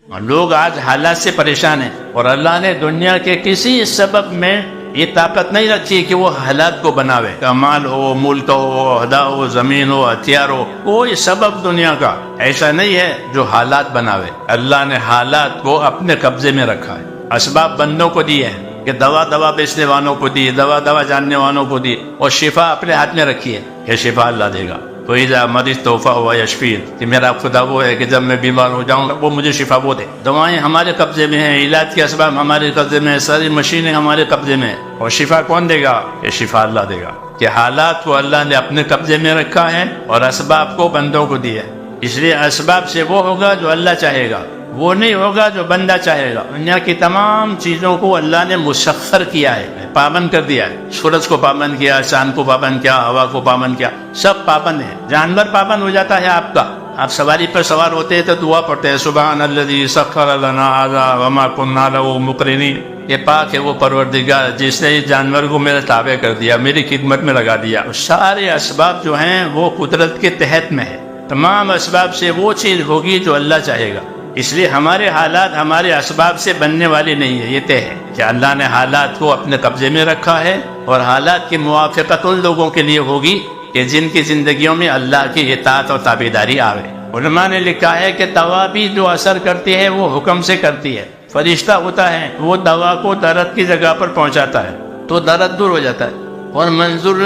لوگ آج حالات سے پریشان ہیں، اور اللہ نے دنیا کے کسی سبب میں یہ طاقت نہیں رکھی کہ وہ حالات کو بناوے، مال ہو، ملک ہو، عہدہ ہو، زمین ہو، ہتھیار ہو، کوئی سبب دنیا کا ایسا نہیں ہے جو حالات بناوے۔ اللہ نے حالات کو اپنے قبضے میں رکھا ہے، اسباب بندوں کو دیے ہیں کہ دوا بیچنے والوں کو دی، دوا جاننے والوں کو دی، اور شفا اپنے ہاتھ میں رکھی ہے کہ شفا اللہ دے گا۔ تو اذا مرضت فهو یشفین، کہ میرا خدا وہ ہے کہ جب میں بیمار ہو جاؤں وہ مجھے شفا وہ دے۔ دوائیں ہمارے قبضے میں ہیں، علاج کے اسباب ہمارے قبضے میں ہیں، ساری مشینیں ہمارے قبضے میں ہیں، اور شفا کون دے گا؟ یہ شفا اللہ دے گا۔ کہ حالات کو اللہ نے اپنے قبضے میں رکھا ہے اور اسباب کو بندوں کو دیا ہے، اس لیے اسباب سے وہ ہوگا جو اللہ چاہے گا، وہ نہیں ہوگا جو بندہ چاہے گا۔ دنیا کی تمام چیزوں کو اللہ نے مسخر کیا ہے، پابند کر دیا ہے۔ سورج کو پابند کیا، چاند کو پابند کیا، ہوا کو پابند کیا، سب پابند ہیں۔ جانور پابند ہو جاتا ہے آپ کا، آپ سواری پر سوار ہوتے ہیں تو دعا پڑھتے ہیں سبحان الذی سخر لنا ھذا وما كنا له مقرنین، یہ پاک ہے وہ پروردگار جس نے اس جانور کو میرے تابع کر دیا، میری خدمت میں لگا دیا۔ سارے اسباب جو ہیں وہ قدرت کے تحت میں ہے، تمام اسباب سے وہ چیز ہوگی جو اللہ چاہے گا۔ اس لیے ہمارے حالات ہمارے اسباب سے بننے والے نہیں ہیں، یہ طے ہے کہ اللہ نے حالات کو اپنے قبضے میں رکھا ہے، اور حالات کی موافقت ان لوگوں کے لیے ہوگی کہ جن کی زندگیوں میں اللہ کی اطاعت اور تابعداری آوے۔ علماء نے لکھا ہے کہ دوا بھی جو اثر کرتی ہے وہ حکم سے کرتی ہے۔ فرشتہ ہوتا ہے، وہ دوا کو درد کی جگہ پر پہنچاتا ہے تو درد دور ہو جاتا ہے، اور منظور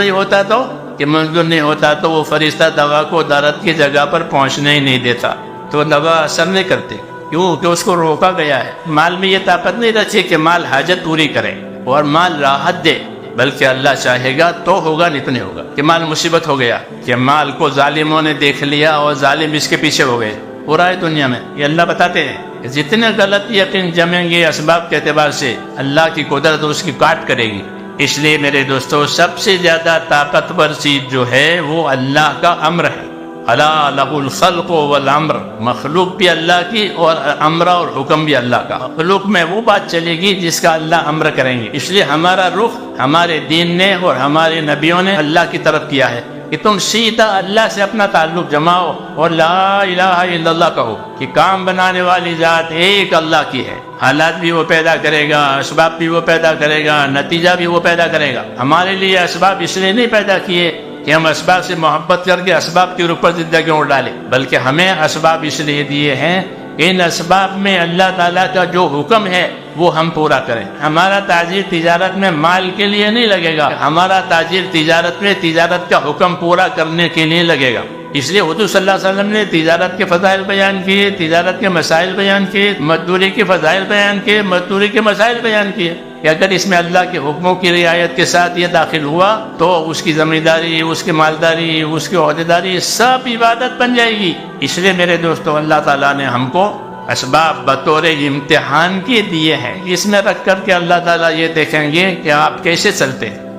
نہیں ہوتا تو وہ فرشتہ دوا کو درد کی جگہ پر پہنچنے ہی نہیں دیتا، تو دوا اثر نہیں کرتے۔ کیوں کہ اس کو روکا گیا ہے۔ مال میں یہ طاقت نہیں رکھی کہ مال حاجت پوری کرے اور مال راحت دے، بلکہ اللہ چاہے گا تو ہوگا، نہیں تو نہیں ہوگا۔ کہ مال مصیبت ہو گیا، کہ مال کو ظالموں نے دیکھ لیا اور ظالم اس کے پیچھے ہو گئے، ہو رہا ہے دنیا میں۔ یہ اللہ بتاتے ہیں کہ جتنے غلط یقین جمیں گے اسباب کے اعتبار سے، اللہ کی قدرت اس کی کاٹ کرے گی۔ اس لیے میرے دوستو، سب سے زیادہ طاقتور چیز جو ہے وہ اللہ کا امر ہے۔ الا لہ الخلق والامر، مخلوق بھی اللہ کی اور امر اور حکم بھی اللہ کا۔ مخلوق میں وہ بات چلے گی جس کا اللہ امر کریں گے۔ اس لیے ہمارا رخ ہمارے دین نے اور ہمارے نبیوں نے اللہ کی طرف کیا ہے کہ تم سیدھا اللہ سے اپنا تعلق جماؤ اور لا الہ الا اللہ کہو کہ کام بنانے والی ذات ایک اللہ کی ہے۔ حالات بھی وہ پیدا کرے گا، اسباب بھی وہ پیدا کرے گا، نتیجہ بھی وہ پیدا کرے گا۔ ہمارے لیے اسباب اس لیے نہیں پیدا کیے کہ ہم اسباب سے محبت کر کے اسباب کے اوپر زندگی اڑ ڈالیں، بلکہ ہمیں اسباب اس لیے دیے ہیں کہ ان اسباب میں اللہ تعالیٰ کا جو حکم ہے وہ ہم پورا کریں۔ ہمارا تاجر تجارت میں مال کے لیے نہیں لگے گا، ہمارا تاجر تجارت میں تجارت کا حکم پورا کرنے کے لیے لگے گا۔ اس لیے حضور صلی اللہ علیہ وسلم نے تجارت کے فضائل بیان کیے، تجارت کے مسائل بیان کیے، مزدوری کے فضائل بیان کیے، مزدوری کے مسائل بیان کیے کہ اگر اس میں اللہ کے حکموں کی رعایت کے ساتھ یہ داخل ہوا تو اس کی زمینداری، اس کی مالداری، اس کی عہدیداری سب عبادت بن جائے گی۔ اس لیے میرے دوستو، اللہ تعالیٰ نے ہم کو اسباب بطور امتحان کے دیے ہیں، اس میں رکھ کر کے اللہ تعالیٰ یہ دیکھیں گے کہ آپ کیسے چلتے ہیں۔